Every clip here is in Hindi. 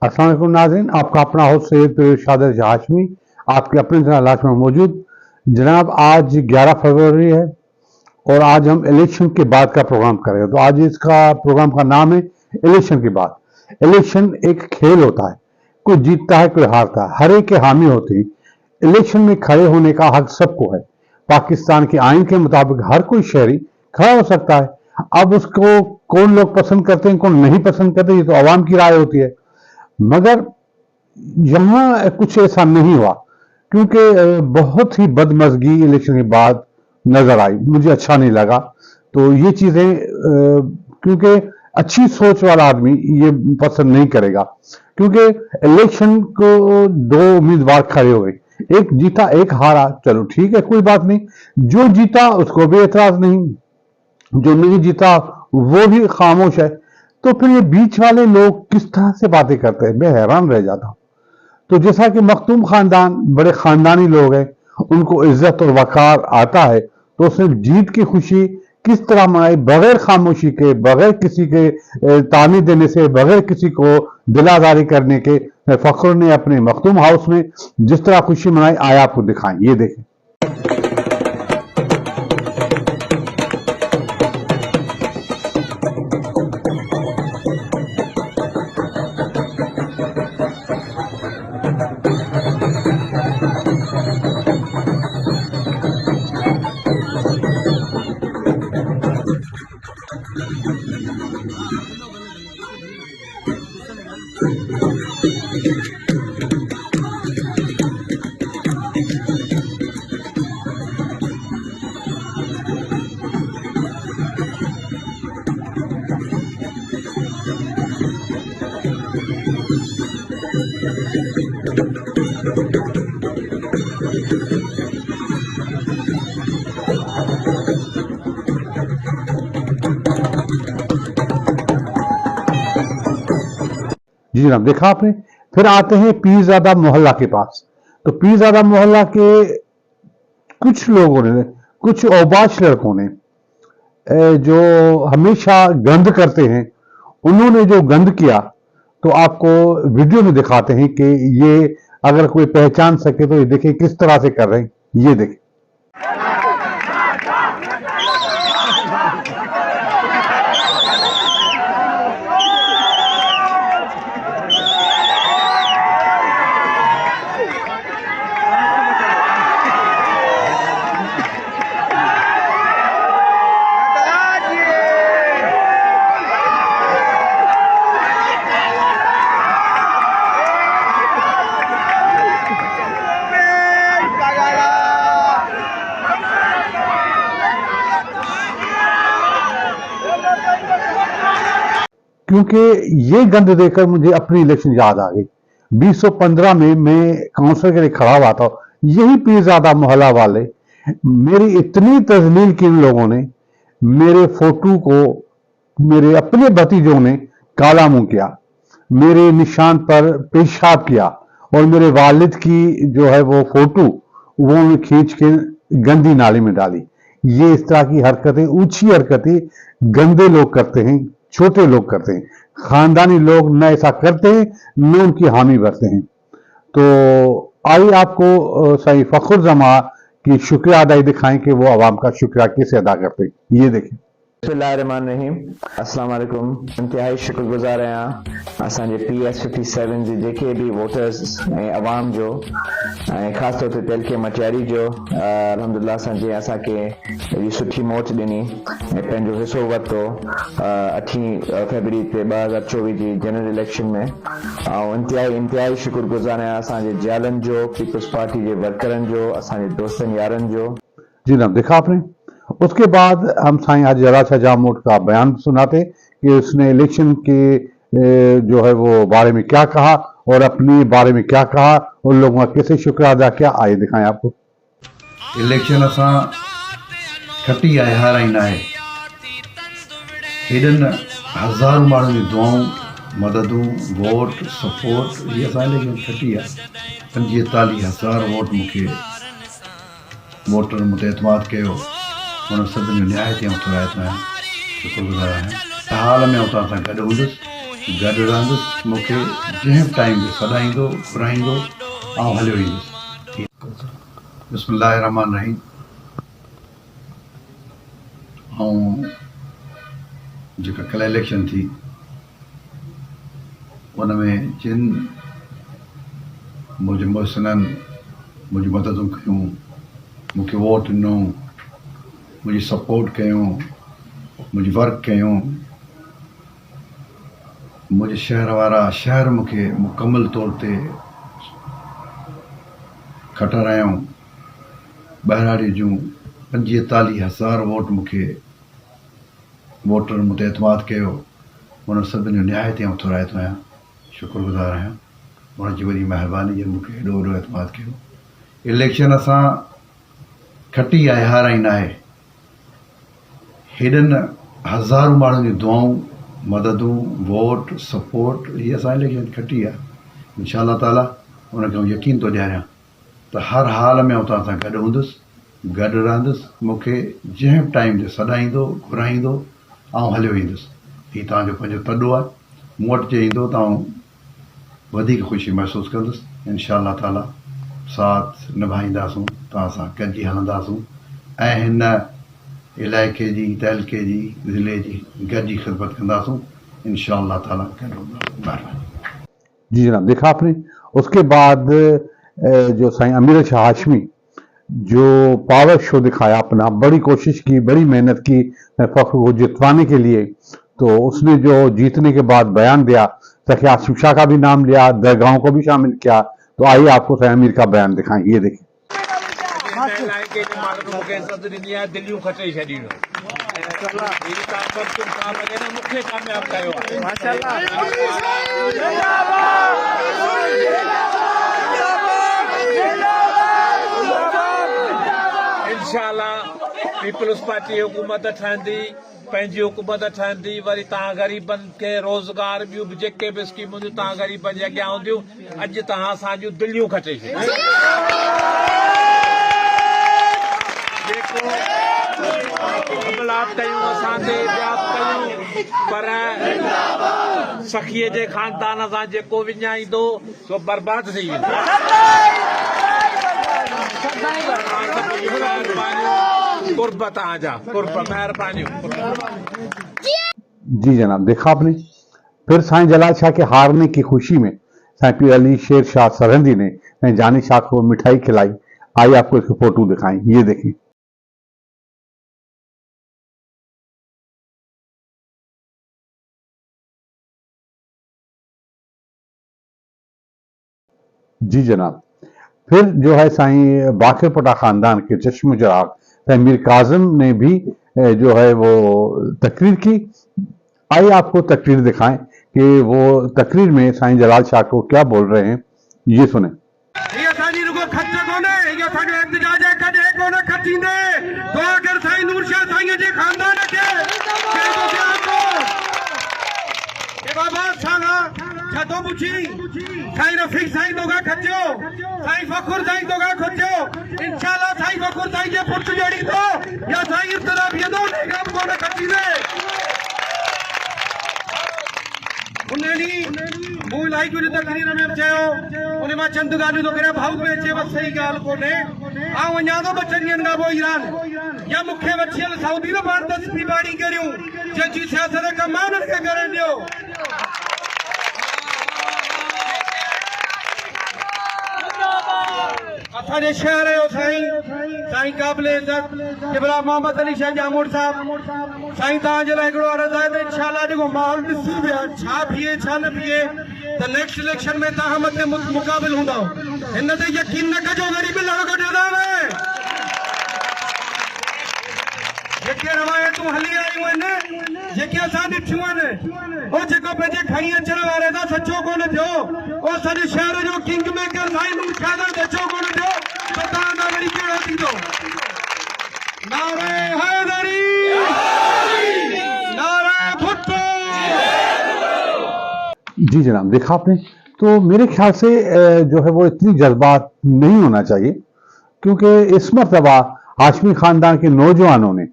अस्सलाम वालेकुम नाज़रीन, आपका अपना होस्ट सैयद शादिर हाशमी आपके अपने चैनल में मौजूद। जनाब, आज 11 फरवरी है और आज हम इलेक्शन के बाद का प्रोग्राम करेंगे। तो आज इसका प्रोग्राम का नाम है इलेक्शन के बाद। इलेक्शन एक खेल होता है, कोई जीतता है कोई हारता है, हर एक के हामी होते हैं। इलेक्शन में खड़े होने का हक सबको है। पाकिस्तान के आइन के मुताबिक हर कोई शहरी खड़ा हो सकता है। अब उसको कौन लोग पसंद करते हैं कौन नहीं पसंद करते, ये तो आवाम की राय होती है। मगर यहाँ कुछ ऐसा नहीं हुआ, क्योंकि बहुत ही बदमज़गी इलेक्शन के बाद नजर आई, मुझे अच्छा नहीं लगा। तो ये चीजें क्योंकि अच्छी सोच वाला आदमी ये पसंद नहीं करेगा, क्योंकि इलेक्शन को दो उम्मीदवार खड़े हुए, एक जीता एक हारा, चलो ठीक है कोई बात नहीं। जो जीता उसको भी एतराज नहीं, जो नहीं जीता वो भी खामोश है। तो फिर ये बीच वाले लोग किस तरह से बातें करते हैं, मैं हैरान रह जाता हूं। तो जैसा कि मखदूम खानदान बड़े खानदानी लोग हैं, उनको इज्जत और वकार आता है, तो उसने जीत की खुशी किस तरह मनाई, बगैर खामोशी के, बगैर किसी के ताने देने से, बगैर किसी को दिलादारी करने के। फखर ने अपने मखदूम हाउस में जिस तरह खुशी मनाई, आया आपको दिखाएं, ये देखें। जी जनाब, देखा आपने। फिर आते हैं पीरजादा मोहल्ला के पास। तो पीरजादा मोहल्ला के कुछ लोगों ने, कुछ औबाश लड़कों ने, जो हमेशा गंद करते हैं, उन्होंने जो गंद किया, तो आपको वीडियो में दिखाते हैं कि ये अगर कोई पहचान सके तो ये देखिए किस तरह से कर रहे हैं, ये देखिए। क्योंकि ये गंद देखकर मुझे अपनी इलेक्शन याद आ गई। 2015 में मैं काउंसिलर के लिए खड़ा हुआ था, यही पीरजादा मोहल्ला वाले मेरी इतनी तजलील की इन लोगों ने, मेरे फोटो को मेरे अपने भतीजों ने काला मुंह किया, मेरे निशान पर पेशाब किया और मेरे वालिद की जो है वो फोटो वो खींच के गंदी नाली में डाली। ये इस तरह की हरकतें, ऊंची हरकतें गंदे लोग करते हैं, छोटे लोग करते हैं। खानदानी लोग न ऐसा करते हैं न उनकी हामी भरते हैं। तो आइए आपको सही फखर जमा की शुक्रिया अदाई दिखाएं कि वो आवाम का शुक्रिया कैसे अदा करते हैं, ये देखें। बिस्मिल्लाहिर्रहमानिर्रहीम। अस्सलाम वालेकुम। इंतहाई शुक्रगुजार आहियां असांजे PS57 जे जेके भी वोटर्स ऐं अवाम जो, ऐं ख़ासि तौर ते तेलके मटियारी जो अल्हम्दुलिल्लाह असांजे असांखे एॾी सुठी मोच ॾिनी ऐं पंहिंजो हिसो वरितो 8 फरवरी ते 2024 जी जनरल इलेक्शन में। ऐं इंतहाई शुक्रगुजार आहियां असांजे जालनि जो, पीपल्स पार्टी जे वर्करनि जो, असांजे दोस्तनि यारनि जो। जी ना, देखा आपने। उसके बाद हम साईं हाजी जरा शाह जामोद का बयान सुनाते कि उसने इलेक्शन के जो है वो बारे में क्या कहा और अपने बारे में क्या कहा और लोगों का कैसे शुक्र अदा किया, आइए दिखाएं आपको। इलेक्शन असां खटी आहे, हाराईंदा आहे। हेॾनि हज़ारों माण्हुनि जी दुआऊं, मददूं, वोट, सपोर्ट, ये असां इलेक्शन खटी आहे। 45,000 वोट मूंखे वोटर मूं एतमाद कयो, उन सभिनी जो न्याय ते थोरा शुक्रगुज़ार आहियां। हाल में तव्हां सां गॾु हूंदुसि गॾु रहंदुसि, मूंखे जंहिं टाइम ते सॾाईंदो घुराईंदो ऐं हलियो ईंदुसि। बिस्मिल्लाह रहमान रहीम। ऐं जेका कल्ह इलेक्शन थी उन में जिन मुंहिंजे मुहसिननि मुंहिंजी मददूं कयूं, मूंखे वोट ॾिनो, मुंहिंजी सपोर्ट कयूं, मुंहिंजी वर्क कयूं, मुंहिंजे शहर वारा शहर मूंखे मुकमल तौर ते खटारायूं, ॿाहिराड़ी जूं 45,000 वोट मूंखे वोटर मूं ते एतमाद कयो। उन सभिनी न्याय ते आउं थोराइतो आहियां, शुक्रगुज़ार आहियां उनजी वॾी महिरबानी जिन मूंखे एॾो वॾो एतमाद कयो। इलेक्शन असां खटी आहे, हाराई न आहे। हेॾनि हज़ारों माण्हुनि जी दुआऊं, मददूं, वोट, सपोर्ट, हीअ असां इलेक्शन खटी आहे। इंशाअल्लाह ताला उनखे आउं यकीन थो ॾियारियां त हर हाल में आउं तव्हां सां गॾु हूंदुसि, गॾु रहंदुसि, मूंखे जंहिं टाइम ते सॾाईंदो घुराईंदो ऐं हलियो ईंदुसि। हीउ तव्हांजो पंहिंजो तॾो आहे, मूं वटि जे ईंदो त आउं वधीक ख़ुशी महसूसु कंदुसि। इंशाअल्लाह ताला साथ निभाईंदासूं, तव्हां सां गॾिजी हलंदासूं ऐं हिन इलाइक़े जी, तहलके जी, ज़िले जी गॾिजी ख़िदमत कंदासूं। इंशाअल्लाह ताला गॾु हूंदासूं। महिरबानी। जी जनाब, देखा आपने। उसके बाद जो साईं अमीर शाह हाशमी जो पावर शो दिखाया अपना, बड़ी कोशिश की, बड़ी मेहनत की फखर को जितवाने के लिए, तो उसने जो जीतने के बाद बयान दिया, सखी आसिफ शाह का भी नाम लिया, दरगाहों को भी शामिल किया। तो आइए आपको साईं अमीर का बयान दिखाएं, ये देखिए। इंशाअल्लाह पीपल्स पार्टी हुकूमत ठहंदी, पंहिंजी हुकूमत ठहंदी, वरी तव्हां ग़रीबनि खे रोज़गार ॿियूं बि जेके बि स्कीमूं तव्हां ग़रीबनि जे अॻियां हूंदियूं, अॼु तव्हां असांजूं दिलियूं खटे छॾियूं। जेको हमलात कयूं असांजे ॿिया कयूं, पर सखीअ जे ख़ानदान सां जेको विञाईंदो सो बर्बाद थी वेंदो। जी जनाब, देखा आपने। फिर साईं जलाल शाह के हारने की खुशी में साईं पीर अली शेर शाह सरहंदी ने साईं जानी शाह को मिठाई खिलाई। आइए आपको इसकी फोटो दिखाएं, ये देखें। जी जनाब। फिर जो है साईं बाखिर पटा खानदान के चश्म चिराग साईं मीर काजिम ने भी जो है वो तकरीर की। आइए आपको तकरीर दिखाएं कि वो तकरीर में साईं जलाल शाह को क्या बोल रहे हैं, ये सुने। छतो पुछी साईं रफीक साईं दोगा खचो, साईं फखुर साईं दोगा खचो। इंशाअल्लाह साईं फखुर साईं जे पुट जड़ी तो या साईं इब्तिदा बियदो ने काम कोन खची ने उन्हें मूं इलाही कुछ तकरीर में चयो, उन्हें मां चंद ॻाल्हियूं थो करे भाऊ में अचे, बस सही ॻाल्हि कोन्हे। ऐं वञा थो 2 ॾींहंनि खां पोइ ईरान, या मूंखे वठियल सऊदी में पाण तस्बी बाड़ी करियूं, जंहिंजी सियासत कम आहे उन्हनि खे करे ॾियो। असांजे शहर जो साईं क़ाबिल इज़त क़िबला मोहम्मद अली शाह जामोद साहब, साईं तव्हांजे लाइ हिकिड़ो अर्ज़ु आहे त इंशाअल्लाह जेको माहौल ॾिसी विया, छा बीहे छा न बीहे, त नेक्स्ट इलेक्शन में तव्हां मथे मुक़ाबिल हूंदव। हिन ते यकीन न कजो, ग़रीबी लड़ कढंदा जेके रवायतूं हली आयूं आहिनि, जेके असां ॾिठियूं आहिनि, उहो जेको पंहिंजे खणी अचण वारे सां सचो कोन थियो, उहो सॼे शहर जो किंग मेकर साईं नूर शाह सां सचो कोन थियो, त तव्हां सां वरी कहिड़ो थींदो। नारे हैदरी, नारे भुट्टो। जी जनाब, देखा आपने। तो मेरे ख्याल से जो है वो इतनी जज्बात नहीं होना चाहिए, क्योंकि इस मरतबा हाशमी खानदान के नौजवानों ने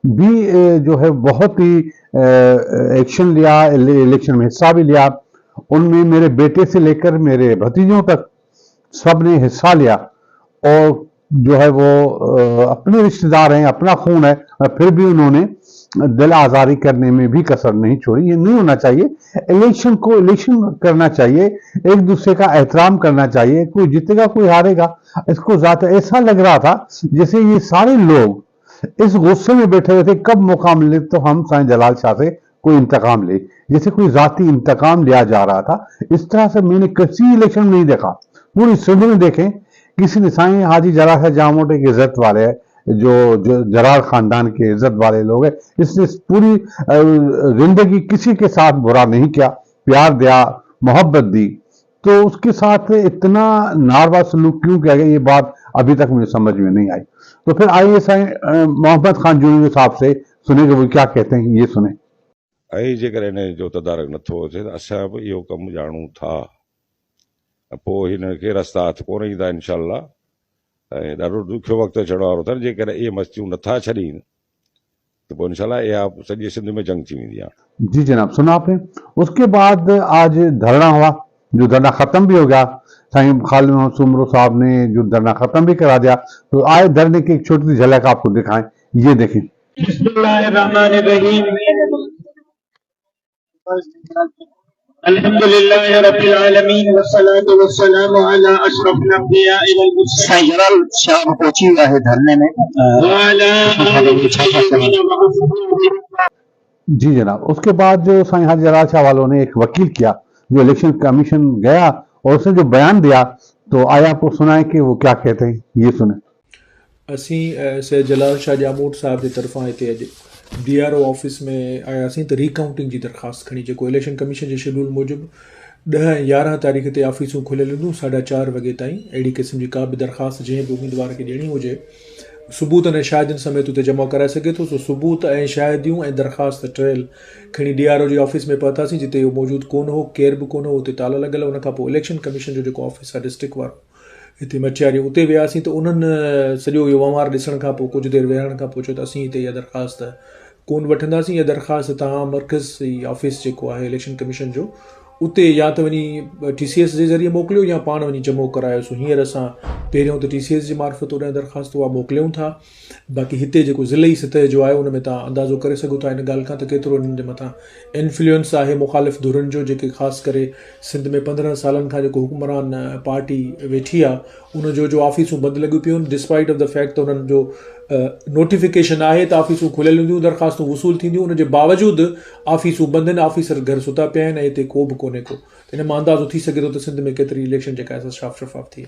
भी जो है बहुत ही एक्शन लिया, इलेक्शन में हिस्सा भी लिया। उनमें मेरे बेटे से लेकर मेरे भतीजों तक सब ने हिस्सा लिया, और जो है वो अपने रिश्तेदार हैं, अपना खून है, फिर भी उन्होंने दिल आज़ारी करने में भी कसर नहीं छोड़ी। ये नहीं होना चाहिए। इलेक्शन को इलेक्शन करना चाहिए, एक दूसरे का एहतराम करना चाहिए। कोई जीतेगा कोई हारेगा, इसको ज्यादा ऐसा लग रहा था जैसे ये सारे लोग इस गुस्से में बैठे हुए थे कब मौका मिले तो हम साईं जलाल शाह से कोई इंतकाम ले, जैसे कोई जाती इंतकाम लिया जा रहा था। इस तरह से मैंने किसी इलेक्शन में नहीं देखा। पूरी सिंध में देखें, किसी ने साईं हाजी जलाल शाह जामोट एक इज्जत वाले है, जो जरार खानदान के इज्जत वाले लोग हैं, इसने पूरी जिंदगी किसी के साथ बुरा नहीं किया, प्यार दिया, मोहब्बत दी, तो उसके साथ इतना नारवा सलूक क्यों किया गया, ये बात अभी तक मुझे समझ में नहीं आई। तो फिर आइए साईं मोहम्मद खान जूनवी साहब से सुने कि वो क्या कहते हैं, ये सुने। ऐं जेकर हिन जो तदारक नथो अचे त असां बि इहो कमु ॼाणूं था, पोइ हिन खे रस्ता हथ कोन ईंदा इनशाअल्लाह। ऐं ॾाढो ॾुखियो वक़्तु अचण वारो अथनि। जेकर इहे मस्तियूं नथा छॾीनि तो पोइ इनशाअल्लाह इहा सॼी सिंध में जंग थी वेंदी आहे। जी जनाब, सुना आपने। उसके बाद आज धरना हुआ, जो धरना खत्म भी हो गया। साईं खालिद मोहम्मद सुमरो साहब ने जो धरना खत्म भी करा दिया। तो आए धरने की एक छोटी सी झलक आपको दिखाएं, ये देखें। अल्हम्दुलिल्लाह रब्बिल आलमीन वस्सलातु वस्सलामु अला अशरफिल अंबिया वल मुरसलीन। साईं जलाल शाह पहुंची हुआ है धरने में। जी जनाब, उसके बाद जो साईं हाजी जलाल शाह वालों ने एक वकील किया, जो इलेक्शन कमीशन गया और उसने जो बयान दिया, तो आया आपको सुनाए कि वो क्या कहते हैं, ये सुने। असीं सैयद जलाल शाह जामोट साहब की तरफा इतने अॼु DRO ऑफिस में आयासीं त रिकाउंटिंग की दरख़्वास्त खणी, जेको इलेक्शन कमीशन के शेड्यूल मूजिब 10-11 तारीख़ ते ऑफिसूं खुलियल हूंदियूं 4:30 वॻे ताईं। अहिड़ी क़िस्म जी का बि दरख़्वास्त जंहिं बि उम्मीदवार खे ॾियणी हुजे, सबूत ऐं शाहिदनि समेत उते जमा कराए सघे थो। सो सबूत ऐं शाहिदियूं ऐं दरख़्वास्त ट्रेल खणी DRO जी ऑफिस में पहुतासीं, जिते इहो मौजूदु कोन हो, केर बि कोन हो, उते ताला लॻल। उनखां पोइ इलेक्शन कमीशन जो जेको ऑफिस आहे डिस्ट्रिक्ट वारो हिते मचियारी, उते वियासीं। त उन्हनि सॼो इहो वहिंवार ॾिसण खां पोइ कुझु देरि वेहण खां पोइ चयो त असीं हिते इहा दरख़्वास्त कोन वठंदासीं। इहा दरख़्वास्त तव्हां मर्कज़ी ऑफिस जेको आहे इलेक्शन कमीशन जो, उते या त वञी TCS जे ज़रिए मोकिलियो या पाण वञी जमो करायोसि। हींअर असां पहिरियों त TCS जी मार्फत उन दरख़्वास्त उहा मोकिलियूं था। बाक़ी हिते जेको ज़िलई सतह जो आहे उन में तव्हां अंदाज़ो करे सघो था इन ॻाल्हि खां त केतिरो हिननि जे मथां इन्फ्लुएंस आहे मुख़ालिफ़ धुरनि जो, जेके ख़ासि करे सिंध में 15 सालनि खां जेको हुक्मरान पार्टी वेठी आहे, उनजो जो ऑफिसूं बंदि लॻियूं पियूं आहिनि, डिस्पाइट ऑफ द फैक्ट त उन्हनि जो नोटिफिकेशन आहे त ऑफिसूं खुलियल हूंदियूं, दरख़्वास्तूं वसूल थींदियूं, उनजे बावजूदि ऑफिसूं बंदि आहिनि, ऑफिसर घर सुता पिया आहिनि ऐं हिते को बि कोन्हे को। इन मां अंदाज़ो थी सघे थो त सिंध में केतिरी इलेक्शन जेका आहे साफ़ शफ़ाफ़ थी।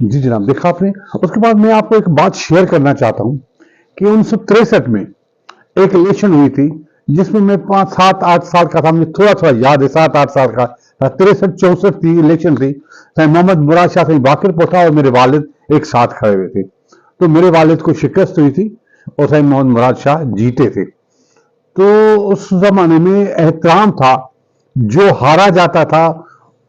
जी जनाब, देखा आपने। उसके बाद मैं आपको एक बात शेयर करना चाहता हूँ कि 1963 में एक इलेक्शन हुई थी, जिसमें मैं 5, 7, 8 साल का था, मुझे थोड़ा थोड़ा याद है, 7, 8 साल का। 63-64 की इलेक्शन थी। साईं मोहम्मद मुराद शाह, साईं बाकिर पोठा और मेरे वालिद एक साथ खड़े हुए थे। तो मेरे वालिद को शिकस्त हुई थी और साईं मोहम्मद मुराद शाह जीते थे। तो उस जमाने में एहतराम था, जो हारा जाता था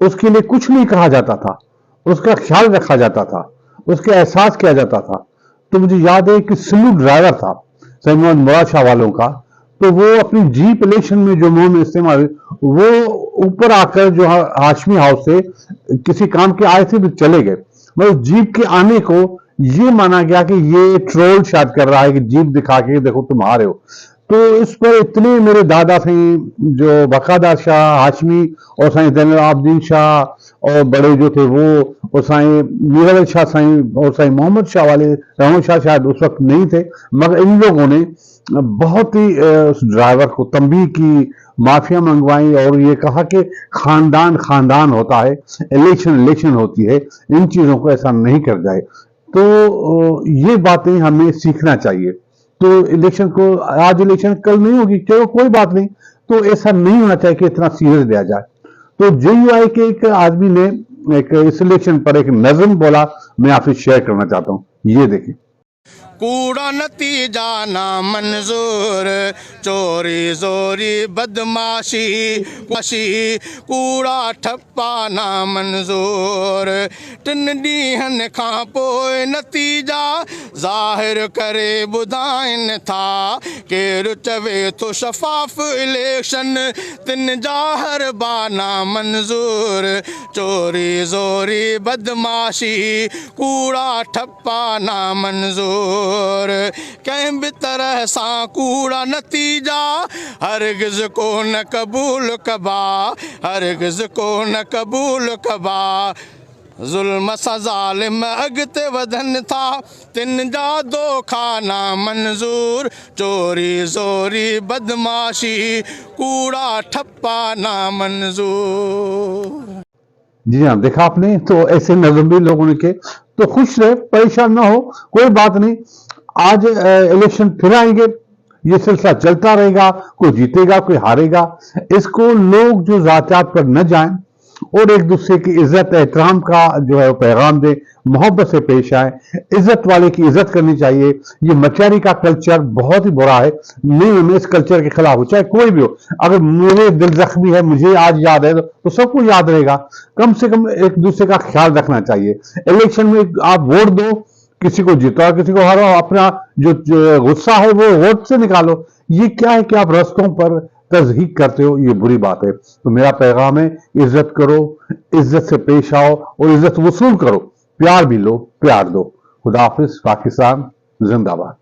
उसके लिए कुछ नहीं कहा जाता था, उसका ख्याल रखा जाता था, उसके एहसास किया जाता था। तो मुझे याद है कि स्लू ड्राइवर था साईं मोहम्मद मुराद शाह वालों का, तो वो अपनी जीप इलेक्शन में जो मुंह में इस्तेमाल, वो ऊपर आकर जो हाशमी हाउस से किसी काम के आए थे, भी चले गए। मतलब जीप के आने को ये माना गया कि ये ट्रोल शायद कर रहा है कि जीप दिखा के देखो तुम आ रहे हो। तो इस पर इतने मेरे दादा साईं जो बकादार शाह हाशमी और साईं ज़ैनुल आबदीन शाह और बड़े जो थे वो, और साईं मीर शाह साईं और साईं मोहम्मद शाह वाले, रहमान शाह शायद उस वक्त नहीं थे, मगर इन लोगों ने बहुत ही उस ड्राइवर को तंबीह की, माफिया मंगवाई और ये कहा कि खानदान खानदान होता है, इलेक्शन इलेक्शन होती है, इन चीज़ों को ऐसा नहीं कर जाए। तो ये बातें हमें सीखना चाहिए। तो इलेक्शन को, आज इलेक्शन कल नहीं होगी, चलो कोई बात नहीं, तो ऐसा नहीं होना चाहिए कि इतना सीरियस लिया जाए। तो JUI के एक आदमी ने एक इस इलेक्शन पर एक नज़म बोला, मैं आपसे शेयर करना चाहता हूँ, ये देखें। कूड़ा नतीजा ना मंजूर, चोरी ज़ोरी बदमाशी कूड़ा ठप्पा ना मंजूर। 3 ॾींहनि खां पोइ नतीजा ज़ाहिर करे ॿुधाइनि था, केरु चवे थो शफ़ाफ़ इलेक्शन, 3 जा हर बाना मंजूर। चोरी ज़ोरी बदमाशी कूड़ा ठप्पा ना मंजूर। कंहिं बि तरह सां कूड़ा नतीजा हरगिज़ कोन क़बूल कबा, हरगिज़ कोन क़बूल कबा। ज़ुल्म सां ज़ालिम अॻिते वधनि था, 3 जा दोखा ना मंजूर। चोरी ज़ोरी बदमाशी कूड़ा ठप्पा ना मंजूर। जी हाँ, देखा आपने। तो ऐसे नज़म भी लोगों ने के, तो खुश रहे, परेशान ना हो, कोई बात नहीं। आज इलेक्शन फिर आएंगे, ये सिलसिला चलता रहेगा, कोई जीतेगा कोई हारेगा। इसको लोग जो ज़ातियात पर न जाएं और एक दूसरे की इज्जत एहतराम का जो है वो पैगाम दे, मोहब्बत से पेश आए, इज्जत वाले की इज्जत करनी चाहिए। ये मचारी का कल्चर बहुत ही बुरा है, मैं इस कल्चर के खिलाफ हूं, चाहे कोई भी हो। अगर मेरे दिल जख्मी है, मुझे आज याद है तो सबको याद रहेगा। कम से कम एक दूसरे का ख्याल रखना चाहिए। इलेक्शन में आप वोट दो, किसी को जिताओ किसी को हराओ, अपना जो गुस्सा है वो वोट से निकालो। ये क्या है कि आप रास्तों पर तज़हीक करते हो, ये बुरी बात है। तो मेरा पैगाम है, इज्जत करो, इज्जत से पेश आओ और इज्जत वसूल करो, प्यार भी लो, प्यार दो। खुदा हाफिज़। पाकिस्तान जिंदाबाद।